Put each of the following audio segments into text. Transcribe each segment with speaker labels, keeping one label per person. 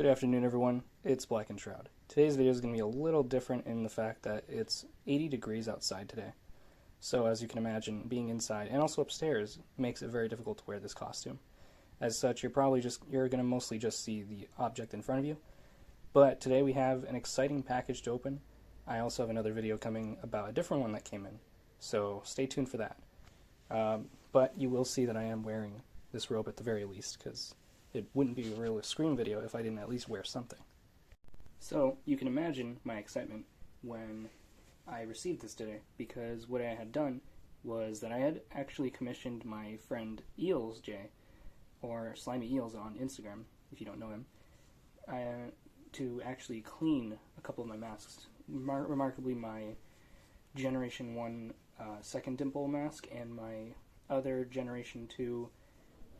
Speaker 1: Good afternoon, everyone. It's Blackened Shroud. Today's video is going to be a little different in the fact that it's 80 degrees outside today. So as you can imagine, being inside and also upstairs makes it very difficult to wear this costume. As such, you're going to mostly just see the object in front of you. But today we have an exciting package to open. I also have another video coming about a different one that came in. So stay tuned for that. But you will see that I am wearing this robe at the very least, because it wouldn't be a real screen video if I didn't at least wear something. So you can imagine my excitement when I received this today, because what I had done was that I had actually commissioned my friend Eels J, or Slimy Eels on Instagram, if you don't know him, to actually clean a couple of my masks. Remarkably, my Generation 1 second dimple mask and my other Generation 2.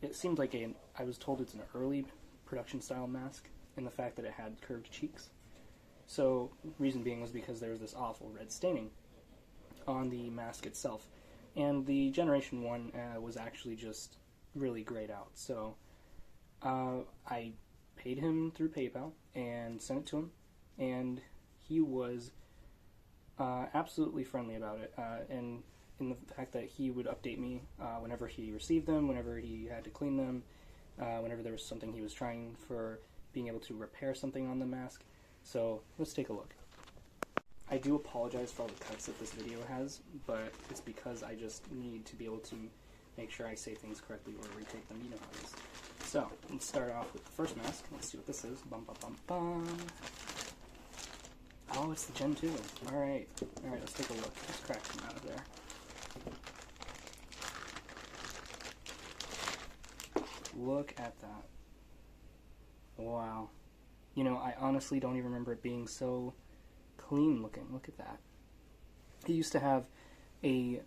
Speaker 1: It seemed like I was told it's an early production style mask, in the fact that it had curved cheeks. So, reason being was because there was this awful red staining on the mask itself. And the Generation 1 was actually just really grayed out. So, I paid him through PayPal and sent it to him, and he was absolutely friendly about it. And in the fact that he would update me whenever he received them, whenever he had to clean them, whenever there was something he was trying for being able to repair something on the mask. So let's take a look. I do apologize for all the cuts that this video has, but it's because I just need to be able to make sure I say things correctly or retake them. You know how it is. So let's start off with the first mask. Let's see what this is. Bum bum bum bum. Oh, it's the Gen 2. Alright, let's take a look. Let's crack some out of there. Look at that. Wow. You know, I honestly don't even remember it being so clean looking. Look at that. It used to have a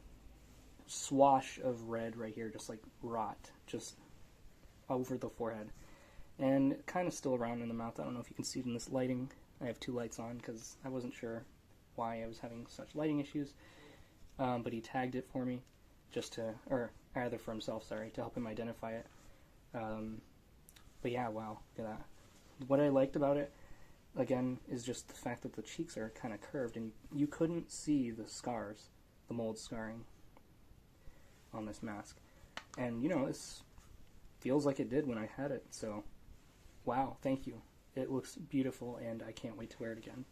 Speaker 1: swash of red right here, just like rot, just over the forehead. And kind of still around in the mouth. I don't know if you can see it in this lighting. I have two lights on because I wasn't sure why I was having such lighting issues. But he tagged it for me, or rather for himself, sorry, to help him identify it. But yeah, wow, look at that. What I liked about it, again, is just the fact that the cheeks are kind of curved, and you couldn't see the scars, the mold scarring on this mask. And, you know, this feels like it did when I had it, so wow, thank you. It looks beautiful, and I can't wait to wear it again.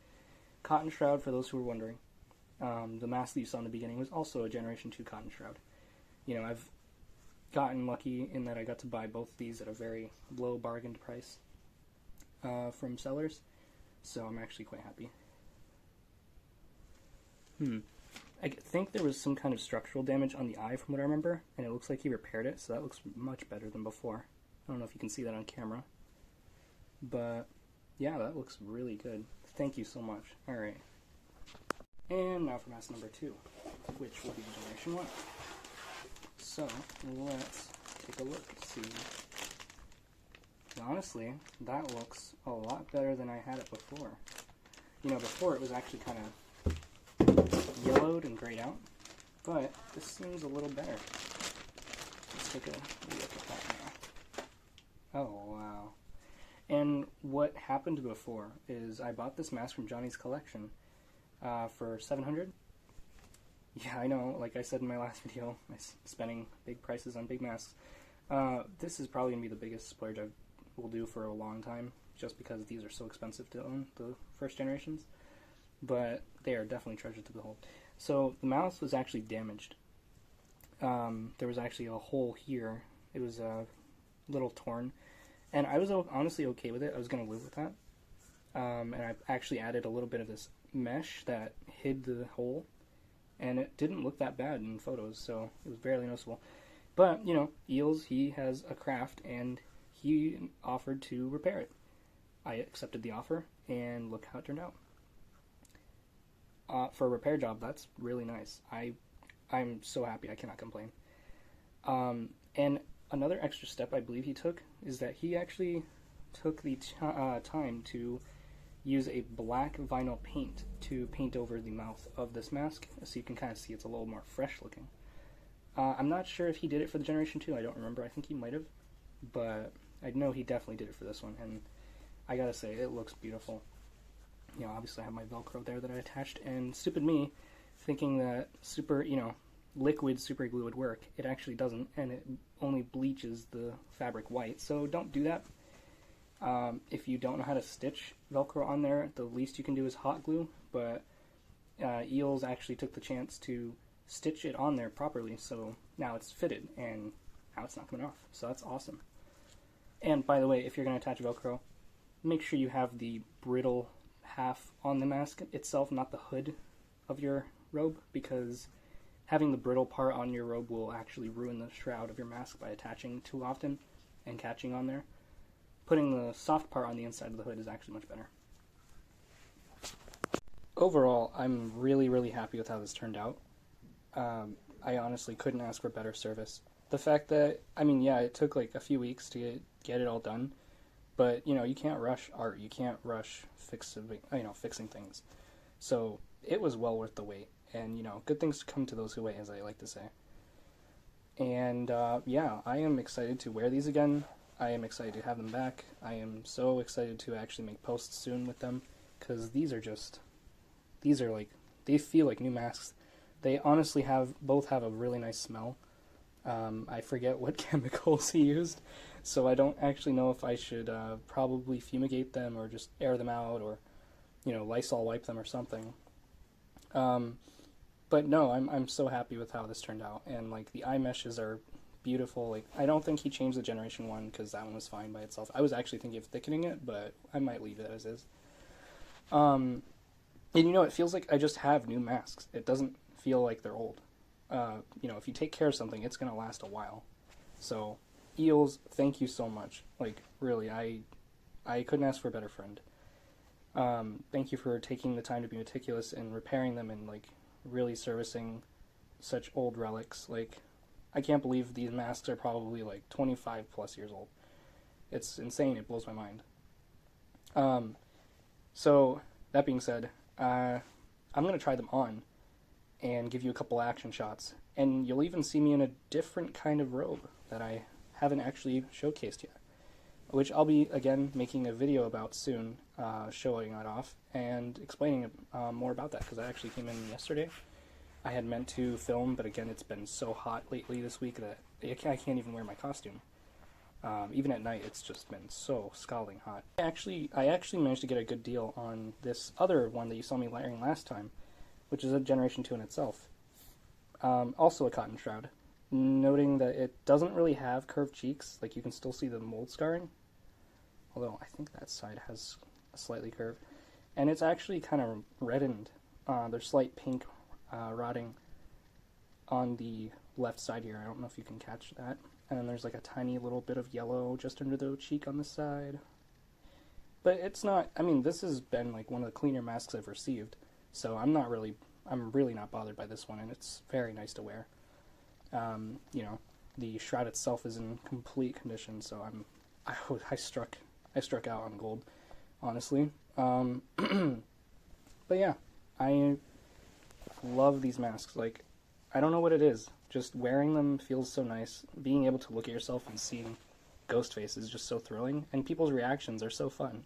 Speaker 1: Cotton Shroud, for those who were wondering. The mask that you saw in the beginning was also a Generation 2 Cotton Shroud. You know, I've gotten lucky in that I got to buy both of these at a very low bargained price from sellers, so I'm actually quite happy. I think there was some kind of structural damage on the eye from what I remember, and it looks like he repaired it, so that looks much better than before. I don't know if you can see that on camera, but yeah, that looks really good. Thank you so much. Alright. And now for mask number 2, which will be the Generation 1. So, let's take a look and see. Honestly, that looks a lot better than I had it before. You know, before it was actually kind of yellowed and grayed out, but this seems a little better. Let's take a look at that now. Oh, wow. And what happened before is I bought this mask from Johnny's Collection for $700. Yeah, I know, like I said in my last video, I'm spending big prices on big masks. This is probably going to be the biggest splurge I will do for a long time, just because these are so expensive to own, the first generations. But they are definitely treasures to behold. So, the mouse was actually damaged. There was actually a hole here. It was a little torn. And I was honestly okay with it. I was going to live with that. And I actually added a little bit of this mesh that hid the hole. And it didn't look that bad in photos, so it was barely noticeable. But, you know, Eels, he has a craft, and he offered to repair it. I accepted the offer, and look how it turned out. For a repair job, that's really nice. I'm so happy, I cannot complain. And another extra step I believe he took is that he actually took the time to use a black vinyl paint to paint over the mouth of this mask, so you can kind of see it's a little more fresh looking. I'm not sure if he did it for the Generation 2, I don't remember, I think he might have, but I know he definitely did it for this one, and I gotta say, it looks beautiful. You know, obviously I have my Velcro there that I attached, and stupid me, thinking that liquid super glue would work. It actually doesn't, and it only bleaches the fabric white, so don't do that. If you don't know how to stitch Velcro on there, the least you can do is hot glue, but Eels actually took the chance to stitch it on there properly, so now it's fitted, and now it's not coming off, so that's awesome. And by the way, if you're going to attach Velcro, make sure you have the brittle half on the mask itself, not the hood of your robe, because having the brittle part on your robe will actually ruin the shroud of your mask by attaching too often and catching on there. Putting the soft part on the inside of the hood is actually much better. Overall, I'm really, really happy with how this turned out. I honestly couldn't ask for better service. The fact that, I mean, yeah, it took like a few weeks to get it all done, but, you know, you can't rush art. You can't rush fixing things. So it was well worth the wait. And, you know, good things come to those who wait, as I like to say. And, yeah, I am excited to wear these again. I am excited to have them back. I am so excited to actually make posts soon with them, because these are like, they feel like new masks. They honestly both have a really nice smell. I forget what chemicals he used, so I don't actually know if I should probably fumigate them or just air them out, or, you know, Lysol wipe them or something. But no, I'm so happy with how this turned out, and like the eye meshes are beautiful. Like, I don't think he changed the Generation 1, because that one was fine by itself. I was actually thinking of thickening it, but I might leave it as is. And you know, it feels like I just have new masks. It doesn't feel like they're old. You know, if you take care of something, it's going to last a while. So, Eels, thank you so much. Like, really, I couldn't ask for a better friend. Thank you for taking the time to be meticulous and repairing them and, like, really servicing such old relics. Like, I can't believe these masks are probably, like, 25 plus years old. It's insane. It blows my mind. So, that being said, I'm going to try them on and give you a couple action shots. And you'll even see me in a different kind of robe that I haven't actually showcased yet, which I'll be, again, making a video about soon, showing that off and explaining more about that, because I actually came in yesterday. I had meant to film, but again, it's been so hot lately this week that I can't even wear my costume. Even at night, it's just been so scalding hot. I actually managed to get a good deal on this other one that you saw me wearing last time, which is a Generation 2 in itself. Also a cotton shroud. Noting that it doesn't really have curved cheeks, like you can still see the mold scarring. Although I think that side has a slightly curved. And it's actually kind of reddened. There's slight pink rotting on the left side here. I don't know if you can catch that. And then there's like a tiny little bit of yellow just under the cheek on this side. But it's not, I mean, this has been like one of the cleaner masks I've received. So I'm really not bothered by this one, and it's very nice to wear. You know, the shroud itself is in complete condition, so I struck out on gold, honestly. But yeah, I love these masks. Like, I don't know what it is. Just wearing them feels so nice. Being able to look at yourself and seeing Ghostface is just so thrilling, and people's reactions are so fun.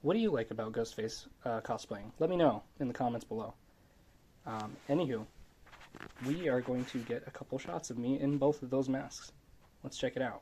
Speaker 1: What do you like about Ghostface cosplaying? Let me know in the comments below. Anywho, we are going to get a couple shots of me in both of those masks. Let's check it out.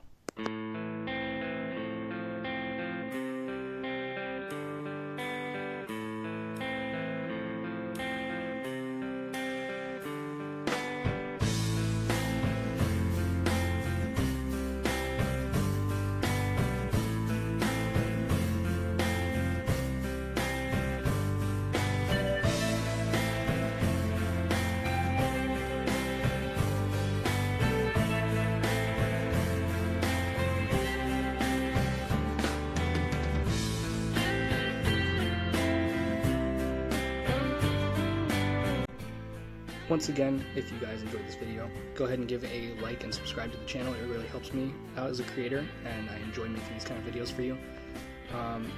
Speaker 1: Once again, if you guys enjoyed this video, go ahead and give a like and subscribe to the channel. It really helps me out as a creator, and I enjoy making these kind of videos for you.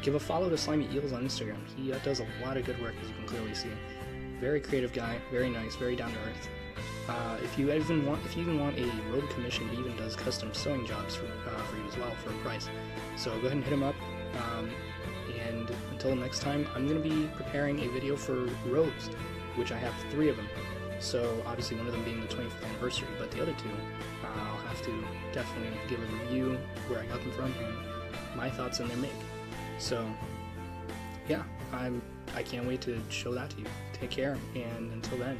Speaker 1: Give a follow to Slimy Eels on Instagram. He does a lot of good work, as you can clearly see. Very creative guy, very nice, very down to earth. If you even want a robe commission, he even does custom sewing jobs for you as well for a price. So go ahead and hit him up. until next time, I'm going to be preparing a video for Rose, which I have 3 of them. So obviously one of them being the 25th anniversary, but the other 2, I'll have to definitely give a review where I got them from and my thoughts on their make. So yeah, I can't wait to show that to you. Take care, and until then,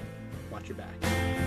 Speaker 1: watch your back.